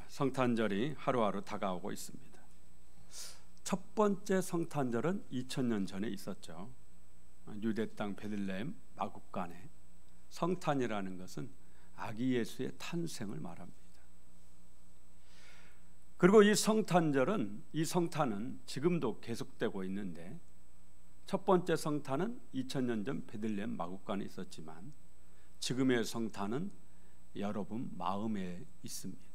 성탄절이 하루하루 다가오고 있습니다. 첫 번째 성탄절은 2000년 전에 있었죠. 유대 땅 베들레헴 마국간에 성탄이라는 것은 아기 예수의 탄생을 말합니다. 그리고 이 성탄은 지금도 계속되고 있는데, 첫 번째 성탄은 2000년 전 베들레헴 마국간에 있었지만 지금의 성탄은 여러분 마음에 있습니다.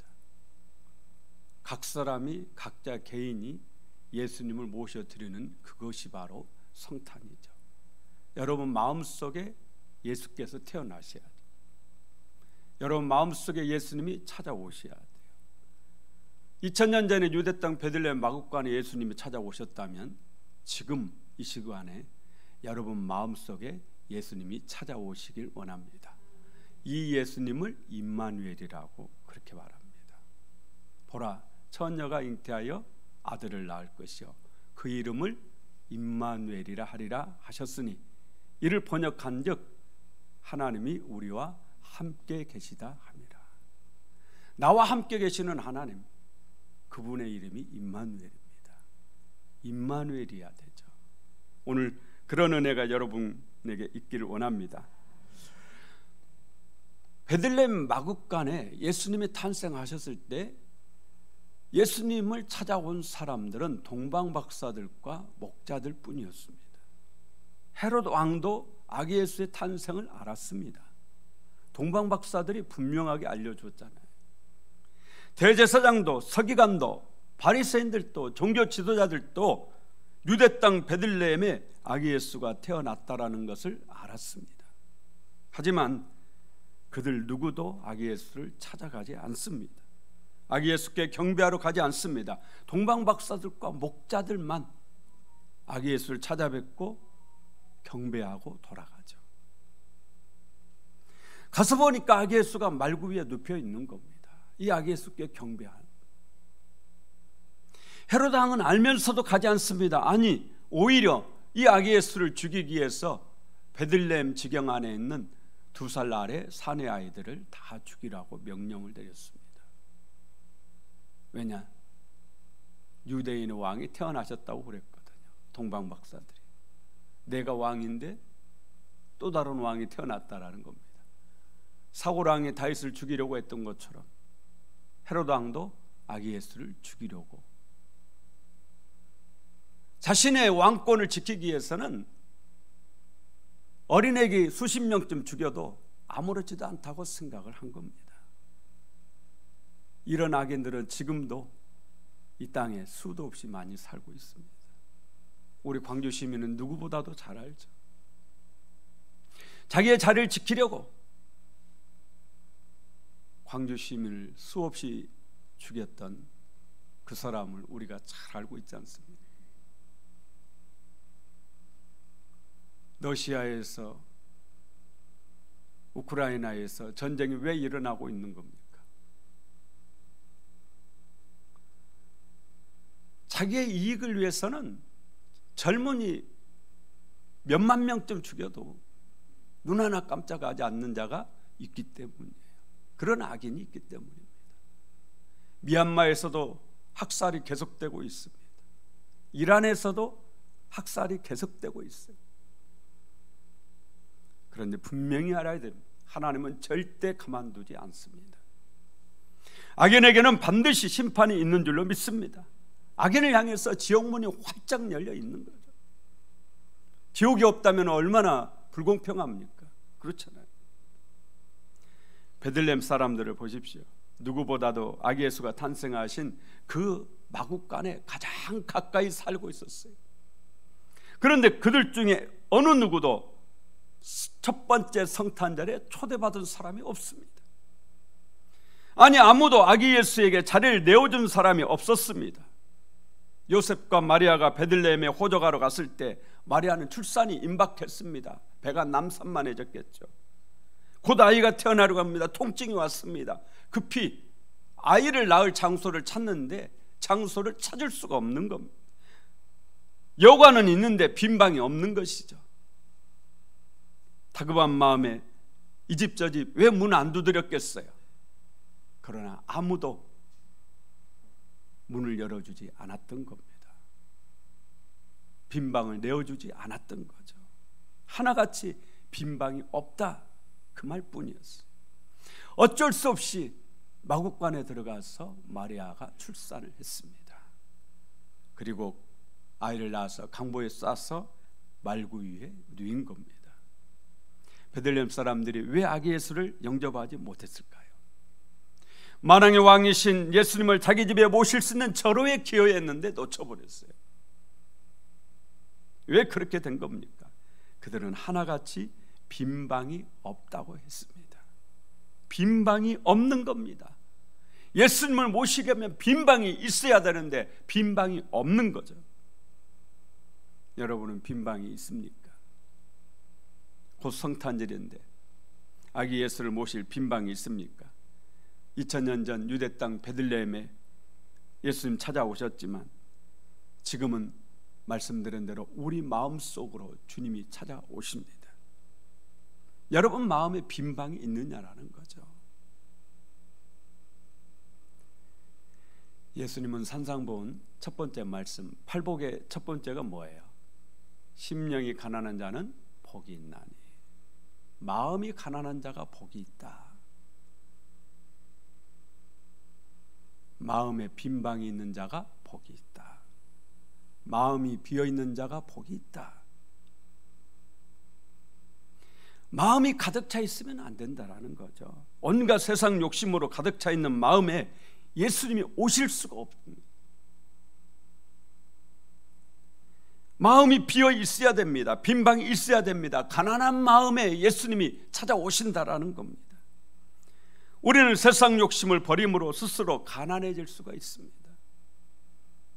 각 사람이 각자 개인이 예수님을 모셔드리는 그것이 바로 성탄이죠. 여러분 마음속에 예수께서 태어나셔야 돼요. 여러분 마음속에 예수님이 찾아오셔야 돼요. 2000년 전에 유대 땅 베들레헴 마국간에 예수님이 찾아오셨다면 지금 이 시간에 여러분 마음속에 예수님이 찾아오시길 원합니다. 이 예수님을 임마누엘이라고 그렇게 말합니다. 보라, 처녀가 잉태하여 아들을 낳을 것이요 그 이름을 임마누엘이라 하리라 하셨으니, 이를 번역한즉 하나님이 우리와 함께 계시다 함이라. 나와 함께 계시는 하나님, 그분의 이름이 임마누엘입니다. 임마누엘이야 되죠. 오늘 그런 은혜가 여러분에게 있기를 원합니다. 베들레헴 마국간에 예수님이 탄생하셨을 때 예수님을 찾아온 사람들은 동방박사들과 목자들 뿐이었습니다. 헤롯 왕도 아기 예수의 탄생을 알았습니다. 동방박사들이 분명하게 알려줬잖아요. 대제사장도 서기관도 바리새인들도 종교 지도자들도 유대 땅 베들레헴에 아기 예수가 태어났다라는 것을 알았습니다. 하지만 그들 누구도 아기 예수를 찾아가지 않습니다. 아기 예수께 경배하러 가지 않습니다. 동방박사들과 목자들만 아기 예수를 찾아뵙고 경배하고 돌아가죠. 가서 보니까 아기 예수가 말구 위에 눕혀 있는 겁니다. 이 아기 예수께 경배하는. 헤롯 왕은 알면서도 가지 않습니다. 아니, 오히려 이 아기 예수를 죽이기 위해서 베들레헴 지경 안에 있는 2살 아래 사내 아이들을 다 죽이라고 명령을 내렸습니다. 왜냐? 유대인의 왕이 태어나셨다고 그랬거든요. 동방박사들이. 내가 왕인데 또 다른 왕이 태어났다라는 겁니다. 사울 왕이 다윗을 죽이려고 했던 것처럼 헤롯 왕도 아기 예수를 죽이려고, 자신의 왕권을 지키기 위해서는 어린애기 수십 명쯤 죽여도 아무렇지도 않다고 생각을 한 겁니다. 이런 악인들은 지금도 이 땅에 수도 없이 많이 살고 있습니다. 우리 광주 시민은 누구보다도 잘 알죠. 자기의 자리를 지키려고 광주 시민을 수없이 죽였던 그 사람을 우리가 잘 알고 있지 않습니까? 러시아에서, 우크라이나에서 전쟁이 왜 일어나고 있는 겁니까? 자기의 이익을 위해서는 젊은이 몇만 명쯤 죽여도 눈 하나 깜짝하지 않는 자가 있기 때문이에요. 그런 악인이 있기 때문입니다. 미얀마에서도 학살이 계속되고 있습니다. 이란에서도 학살이 계속되고 있어요. 그런데 분명히 알아야 됩니다. 하나님은 절대 가만두지 않습니다. 악인에게는 반드시 심판이 있는 줄로 믿습니다. 악인을 향해서 지옥문이 활짝 열려 있는 거죠. 지옥이 없다면 얼마나 불공평합니까? 그렇잖아요. 베들레헴 사람들을 보십시오. 누구보다도 아기 예수가 탄생하신 그 마국간에 가장 가까이 살고 있었어요. 그런데 그들 중에 어느 누구도 첫 번째 성탄절에 초대받은 사람이 없습니다. 아니, 아무도 아기 예수에게 자리를 내어준 사람이 없었습니다. 요셉과 마리아가 베들레헴에 호적하러 갔을 때 마리아는 출산이 임박했습니다. 배가 남산만해졌겠죠. 곧 아이가 태어나려고 합니다. 통증이 왔습니다. 급히 아이를 낳을 장소를 찾는데 장소를 찾을 수가 없는 겁니다. 여관은 있는데 빈 방이 없는 것이죠. 다급한 마음에 이 집 저 집 왜 문 안 두드렸겠어요. 그러나 아무도 문을 열어주지 않았던 겁니다. 빈 방을 내어주지 않았던 거죠. 하나같이 빈 방이 없다, 그 말뿐이었어요. 어쩔 수 없이 마구간에 들어가서 마리아가 출산을 했습니다. 그리고 아이를 낳아서 강보에 싸서 말구 위에 누인 겁니다. 베들레헴 사람들이 왜 아기 예수를 영접하지 못했을까요? 만왕의 왕이신 예수님을 자기 집에 모실 수 있는 절호의 기회였는데 놓쳐버렸어요. 왜 그렇게 된 겁니까? 그들은 하나같이 빈 방이 없다고 했습니다. 빈 방이 없는 겁니다. 예수님을 모시려면 빈 방이 있어야 되는데 빈 방이 없는 거죠. 여러분은 빈 방이 있습니까? 곧 성탄절인데 아기 예수를 모실 빈 방이 있습니까? 2000년 전 유대 땅 베들레헴에 예수님 찾아오셨지만 지금은 말씀드린 대로 우리 마음속으로 주님이 찾아오십니다. 여러분 마음에 빈 방이 있느냐라는 거죠. 예수님은 산상본 첫 번째 말씀, 팔복의 첫 번째가 뭐예요? 심령이 가난한 자는 복이 있나니, 마음이 가난한 자가 복이 있다. 마음에 빈 방이 있는 자가 복이 있다. 마음이 비어있는 자가 복이 있다. 마음이 가득 차 있으면 안 된다라는 거죠. 온갖 세상 욕심으로 가득 차 있는 마음에 예수님이 오실 수가 없습니다. 마음이 비어 있어야 됩니다. 빈 방이 있어야 됩니다. 가난한 마음에 예수님이 찾아오신다라는 겁니다. 우리는 세상 욕심을 버림으로 스스로 가난해질 수가 있습니다.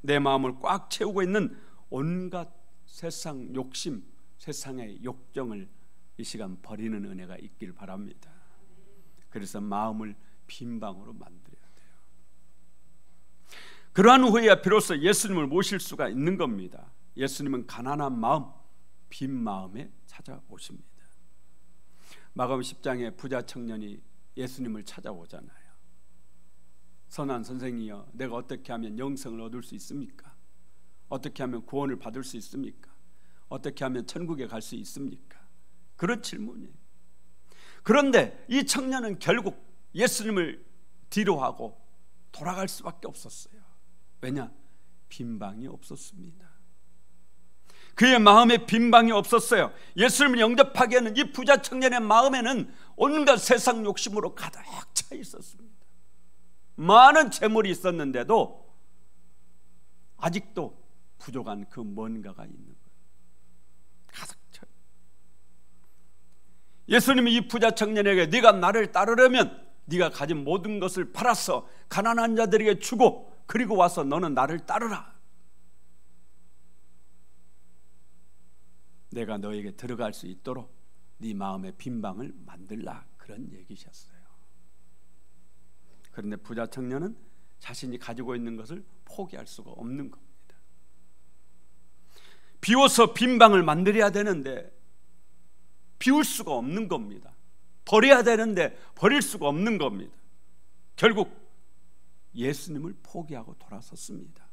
내 마음을 꽉 채우고 있는 온갖 세상 욕심, 세상의 욕정을 이 시간 버리는 은혜가 있길 바랍니다. 그래서 마음을 빈 방으로 만들어야 돼요. 그러한 후에야 비로소 예수님을 모실 수가 있는 겁니다. 예수님은 가난한 마음, 빈 마음에 찾아오십니다. 마가복음 10장에 부자 청년이 예수님을 찾아오잖아요. 선한 선생이여, 내가 어떻게 하면 영생을 얻을 수 있습니까? 어떻게 하면 구원을 받을 수 있습니까? 어떻게 하면 천국에 갈 수 있습니까? 그런 질문이에요. 그런데 이 청년은 결국 예수님을 뒤로하고 돌아갈 수밖에 없었어요. 왜냐? 빈 방이 없었습니다. 그의 마음에 빈 방이 없었어요. 예수님을 영접하기에는 이 부자 청년의 마음에는 온갖 세상 욕심으로 가득 차 있었습니다. 많은 재물이 있었는데도 아직도 부족한 그 뭔가가 있는 거예요. 가득 차요. 예수님이 이 부자 청년에게 네가 나를 따르려면 네가 가진 모든 것을 팔아서 가난한 자들에게 주고 그리고 와서 너는 나를 따르라. 내가 너에게 들어갈 수 있도록 네 마음의 빈 방을 만들라, 그런 얘기셨어요. 그런데 부자 청년은 자신이 가지고 있는 것을 포기할 수가 없는 겁니다. 비워서 빈 방을 만들어야 되는데 비울 수가 없는 겁니다. 버려야 되는데 버릴 수가 없는 겁니다. 결국 예수님을 포기하고 돌아섰습니다.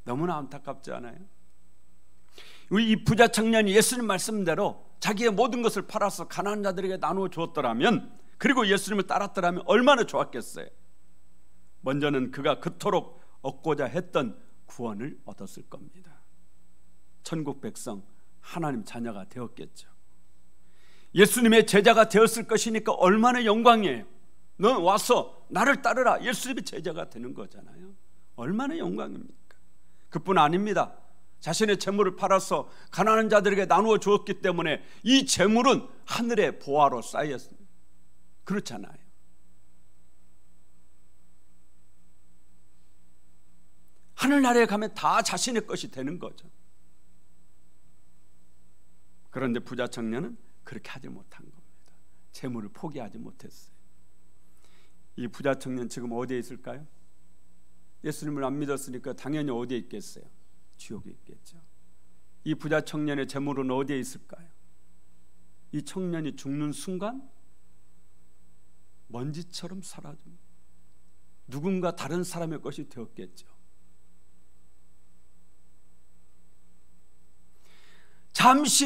너무나 안타깝지 않아요? 이 부자 청년이 예수님 말씀대로 자기의 모든 것을 팔아서 가난한 자들에게 나누어 주었더라면, 그리고 예수님을 따랐더라면 얼마나 좋았겠어요. 먼저는 그가 그토록 얻고자 했던 구원을 얻었을 겁니다. 천국 백성, 하나님 자녀가 되었겠죠. 예수님의 제자가 되었을 것이니까 얼마나 영광이에요. 너 와서 나를 따르라, 예수님의 제자가 되는 거잖아요. 얼마나 영광입니까? 그뿐 아닙니다. 자신의 재물을 팔아서 가난한 자들에게 나누어 주었기 때문에 이 재물은 하늘의 보화로 쌓였습니다. 그렇잖아요. 하늘나라에 가면 다 자신의 것이 되는 거죠. 그런데 부자 청년은 그렇게 하지 못한 겁니다. 재물을 포기하지 못했어요. 이 부자 청년 지금 어디에 있을까요? 예수님을 안 믿었으니까 당연히 어디에 있겠어요? 지옥에 있겠죠. 이 부자 청년의 재물은 어디에 있을까요? 이 청년이 죽는 순간 먼지처럼 사라집니다. 누군가 다른 사람의 것이 되었겠죠.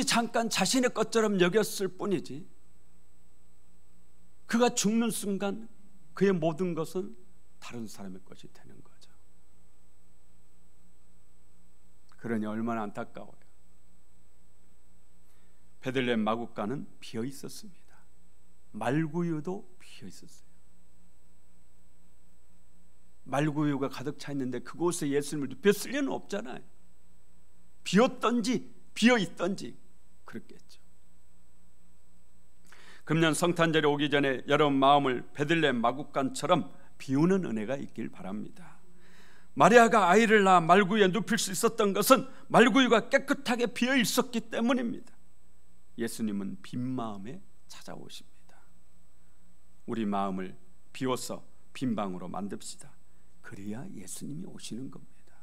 잠깐 자신의 것처럼 여겼을 뿐이지 그가 죽는 순간 그의 모든 것은 다른 사람의 것이 되는 거죠. 그러니 얼마나 안타까워요. 베들레헴 마구간은 비어 있었습니다. 말구유도 비어 있었어요. 말구유가 가득 차 있는데 그곳에 예수님을 눕혔을 리는 없잖아요. 비었던지 비어 있던지 그렇겠죠. 금년 성탄절이 오기 전에 여러분 마음을 베들레헴 마구간처럼 비우는 은혜가 있길 바랍니다. 마리아가 아이를 낳아 말구유에 눕힐 수 있었던 것은 말구유가 깨끗하게 비어 있었기 때문입니다. 예수님은 빈 마음에 찾아오십니다. 우리 마음을 비워서 빈 방으로 만듭시다. 그래야 예수님이 오시는 겁니다.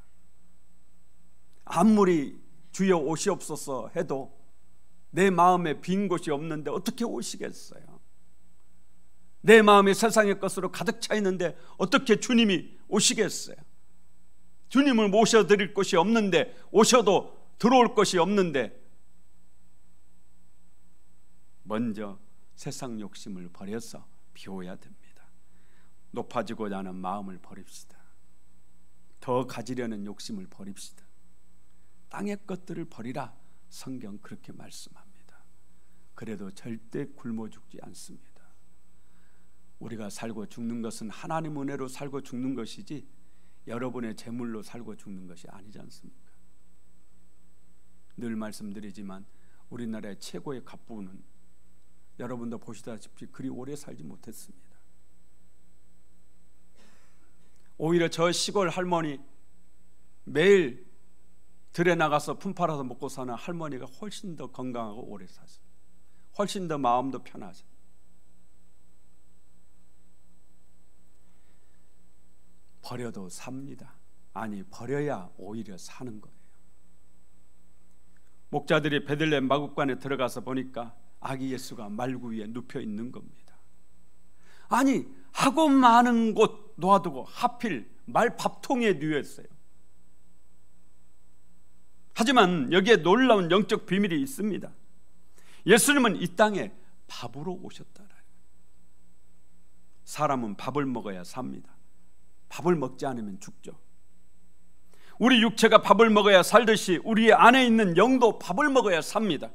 아무리 주여 오시옵소서 해도 내 마음에 빈 곳이 없는데 어떻게 오시겠어요? 내 마음이 세상의 것으로 가득 차 있는데 어떻게 주님이 오시겠어요? 주님을 모셔드릴 곳이 없는데, 오셔도 들어올 것이 없는데 먼저 세상 욕심을 버려서 비워야 됩니다. 높아지고자 하는 마음을 버립시다. 더 가지려는 욕심을 버립시다. 땅의 것들을 버리라, 성경 그렇게 말씀합니다. 그래도 절대 굶어 죽지 않습니다. 우리가 살고 죽는 것은 하나님 은혜로 살고 죽는 것이지 여러분의 재물로 살고 죽는 것이 아니지 않습니까? 늘 말씀드리지만 우리나라의 최고의 갑부는 여러분도 보시다시피 그리 오래 살지 못했습니다. 오히려 저 시골 할머니, 매일 들에 나가서 품 팔아서 먹고 사는 할머니가 훨씬 더 건강하고 오래 사세요. 훨씬 더 마음도 편하세요. 버려도 삽니다. 아니, 버려야 오히려 사는 거예요. 목자들이 베들레헴 마구간에 들어가서 보니까 아기 예수가 말구유에 눕혀 있는 겁니다. 아니, 하고 많은 곳 놓아두고 하필 말밥통에 누웠어요. 하지만 여기에 놀라운 영적 비밀이 있습니다. 예수님은 이 땅에 밥으로 오셨다. 사람은 밥을 먹어야 삽니다. 밥을 먹지 않으면 죽죠. 우리 육체가 밥을 먹어야 살듯이 우리 안에 있는 영도 밥을 먹어야 삽니다.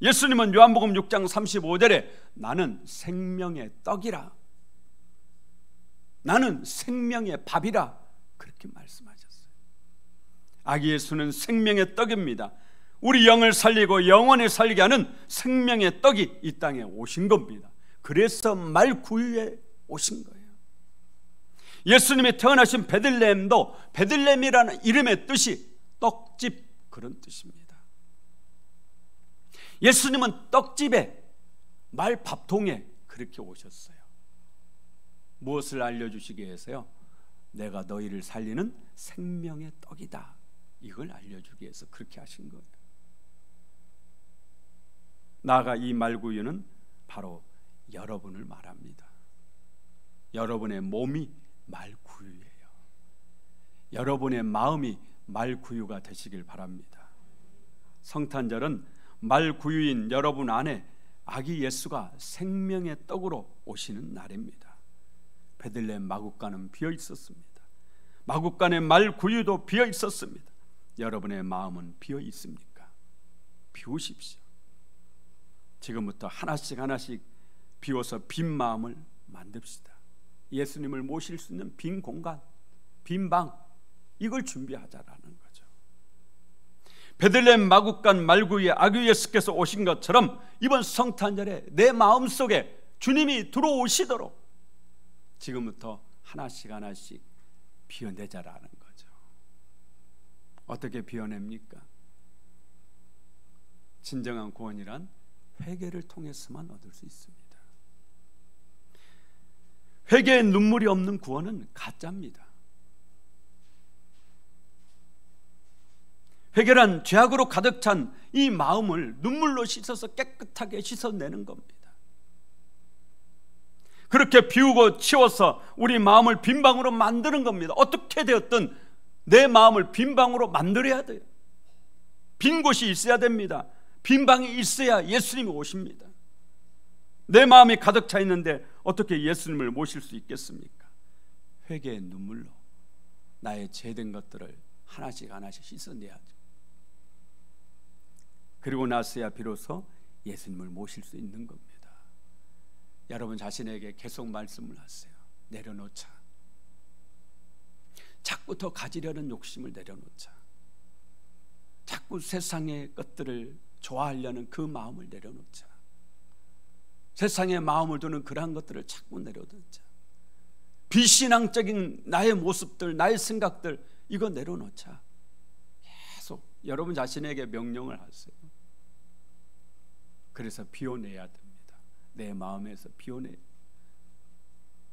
예수님은 요한복음 6장 35절에 나는 생명의 떡이라, 나는 생명의 밥이라 그렇게 말씀하셨어요. 아기 예수는 생명의 떡입니다. 우리 영을 살리고 영원히 살리게 하는 생명의 떡이 이 땅에 오신 겁니다. 그래서 말구유에 오신 거예요. 예수님이 태어나신 베들레헴도 베들레헴이라는 이름의 뜻이 떡집, 그런 뜻입니다. 예수님은 떡집에, 말밥통에 그렇게 오셨어요. 무엇을 알려주시기 위해서요? 내가 너희를 살리는 생명의 떡이다, 이걸 알려주기 위해서 그렇게 하신 거예요. 나아가 이 말구유는 바로 여러분을 말합니다. 여러분의 몸이 말구유예요. 여러분의 마음이 말구유가 되시길 바랍니다. 성탄절은 말구유인 여러분 안에 아기 예수가 생명의 떡으로 오시는 날입니다. 베들레헴 마구간은 비어 있었습니다. 마구간의 말구유도 비어 있었습니다. 여러분의 마음은 비어 있습니까? 비우십시오. 지금부터 하나씩 하나씩 비워서 빈 마음을 만듭시다. 예수님을 모실 수 있는 빈 공간, 빈 방, 이걸 준비하자라는 거죠. 베들레헴 마구간 말구유에 아기 예수께서 오신 것처럼 이번 성탄절에 내 마음속에 주님이 들어오시도록 지금부터 하나씩 하나씩 비워내자라는 거죠. 어떻게 비워냅니까? 진정한 구원이란 회개를 통해서만 얻을 수 있습니다. 회개의 눈물이 없는 구원은 가짜입니다. 회개란 죄악으로 가득 찬 이 마음을 눈물로 씻어서 깨끗하게 씻어내는 겁니다. 그렇게 비우고 치워서 우리 마음을 빈 방으로 만드는 겁니다. 어떻게 되었든 내 마음을 빈 방으로 만들어야 돼요. 빈 곳이 있어야 됩니다. 빈 방이 있어야 예수님이 오십니다. 내 마음이 가득 차 있는데 어떻게 예수님을 모실 수 있겠습니까? 회개의 눈물로 나의 죄된 것들을 하나씩 하나씩 씻어내야죠. 그리고 나서야 비로소 예수님을 모실 수 있는 겁니다. 여러분 자신에게 계속 말씀을 하세요. 내려놓자. 자꾸 더 가지려는 욕심을 내려놓자. 자꾸 세상의 것들을 좋아하려는 그 마음을 내려놓자. 세상에 마음을 두는 그러한 것들을 자꾸 내려놓자. 비신앙적인 나의 모습들, 나의 생각들, 이거 내려놓자. 계속 여러분 자신에게 명령을 하세요. 그래서 비워내야 됩니다. 내 마음에서 비워내.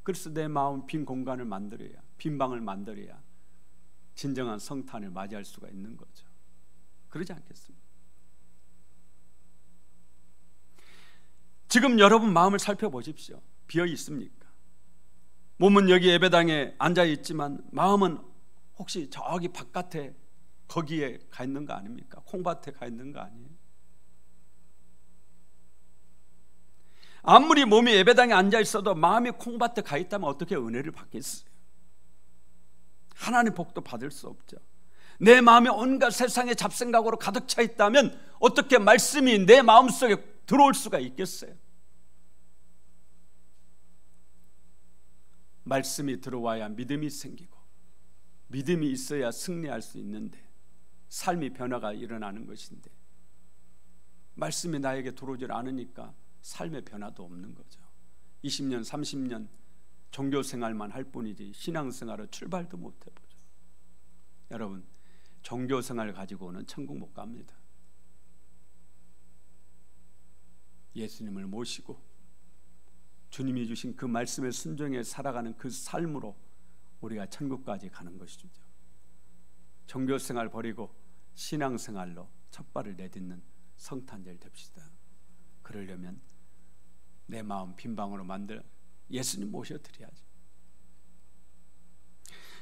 그래서 내 마음 빈 공간을 만들어야, 빈 방을 만들어야 진정한 성탄을 맞이할 수가 있는 거죠. 그러지 않겠습니까? 지금 여러분 마음을 살펴보십시오. 비어 있습니까? 몸은 여기 예배당에 앉아 있지만 마음은 혹시 저기 바깥에 거기에 가 있는 거 아닙니까? 콩밭에 가 있는 거 아니에요? 아무리 몸이 예배당에 앉아 있어도 마음이 콩밭에 가 있다면 어떻게 은혜를 받겠어요? 하나님의 복도 받을 수 없죠. 내 마음이 온갖 세상의 잡생각으로 가득 차 있다면 어떻게 말씀이 내 마음속에 들어올 수가 있겠어요? 말씀이 들어와야 믿음이 생기고 믿음이 있어야 승리할 수 있는데 삶이 변화가 일어나는 것인데 말씀이 나에게 들어오질 않으니까 삶의 변화도 없는 거죠. 20년, 30년 종교생활만 할 뿐이지 신앙생활을 출발도 못 해보죠. 여러분 종교생활 가지고는 천국 못 갑니다. 예수님을 모시고 주님이 주신 그 말씀에 순종해 살아가는 그 삶으로 우리가 천국까지 가는 것이죠. 종교생활 버리고 신앙생활로 첫 발을 내딛는 성탄절 됩시다. 그러려면 내 마음 빈 방으로 만들 예수님 모셔드려야죠.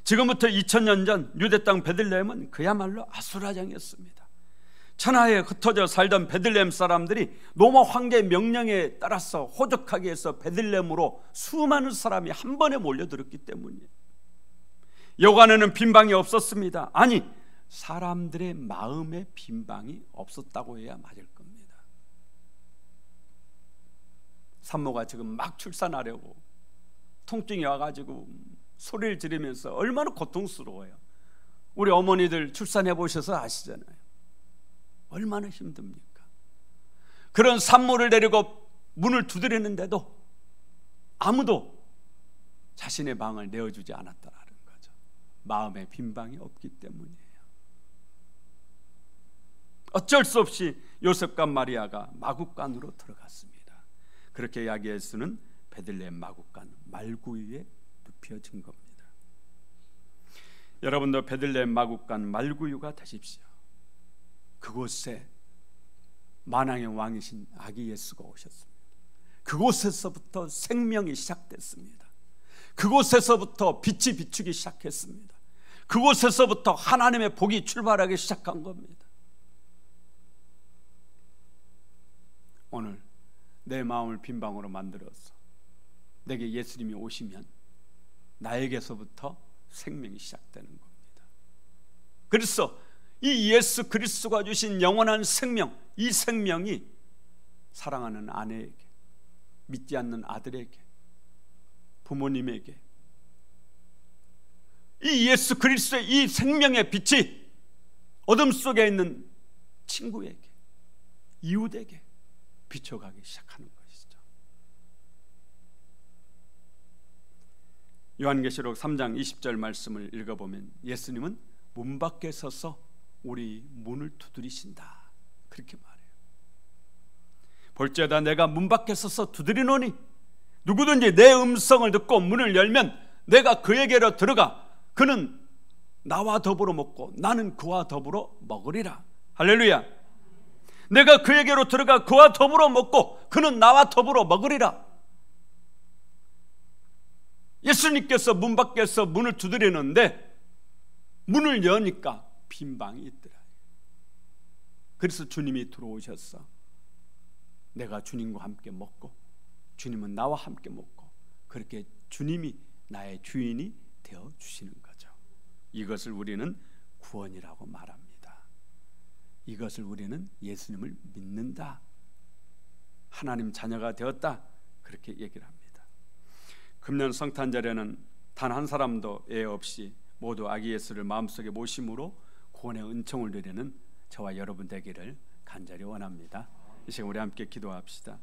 지금부터 2000년 전 유대 땅 베들레헴은 그야말로 아수라장이었습니다. 천하에 흩어져 살던 베들레헴 사람들이 로마 황제의 명령에 따라서 호적하게 해서 베들레헴으로 수많은 사람이 한 번에 몰려들었기 때문이에요. 여관에는 빈방이 없었습니다. 아니, 사람들의 마음에 빈방이 없었다고 해야 맞을 겁니다. 산모가 지금 막 출산하려고 통증이 와가지고 소리를 지르면서 얼마나 고통스러워요. 우리 어머니들 출산해 보셔서 아시잖아요. 얼마나 힘듭니까? 그런 산모를 데리고 문을 두드리는데도 아무도 자신의 방을 내어주지 않았다라는 거죠. 마음에 빈방이 없기 때문이에요. 어쩔 수 없이 요셉과 마리아가 마구간으로 들어갔습니다. 그렇게 야기에서는 베들레헴 마구간 말구유에 눕혀진 겁니다. 여러분도 베들레헴 마구간 말구유가 되십시오. 그곳에 만왕의 왕이신 아기 예수가 오셨습니다. 그곳에서부터 생명이 시작됐습니다. 그곳에서부터 빛이 비추기 시작했습니다. 그곳에서부터 하나님의 복이 출발하기 시작한 겁니다. 오늘 내 마음을 빈 방으로 만들어서 내게 예수님이 오시면 나에게서부터 생명이 시작되는 겁니다. 그래서 이 예수 그리스도가 주신 영원한 생명, 이 생명이 사랑하는 아내에게, 믿지 않는 아들에게, 부모님에게, 이 예수 그리스도의 이 생명의 빛이 어둠 속에 있는 친구에게, 이웃에게 비춰가기 시작하는 것이죠. 요한계시록 3장 20절 말씀을 읽어보면 예수님은 문 밖에 서서 우리 문을 두드리신다, 그렇게 말해요. 볼지어다 내가 문 밖에 서서 두드리노니 누구든지 내 음성을 듣고 문을 열면 내가 그에게로 들어가 그는 나와 더불어 먹고 나는 그와 더불어 먹으리라. 할렐루야. 내가 그에게로 들어가 그와 더불어 먹고 그는 나와 더불어 먹으리라. 예수님께서 문 밖에서 문을 두드리는데 문을 여니까 빈 방이 있더라. 그래서 주님이 들어오셔서 내가 주님과 함께 먹고 주님은 나와 함께 먹고 그렇게 주님이 나의 주인이 되어 주시는 거죠. 이것을 우리는 구원이라고 말합니다. 이것을 우리는 예수님을 믿는다, 하나님 자녀가 되었다, 그렇게 얘기를 합니다. 금년 성탄절에는 단 한 사람도 애 없이 모두 아기 예수를 마음속에 모심으로 구원의 은총을 누리는 저와 여러분 되기를 간절히 원합니다. 이 시간 우리 함께 기도합시다.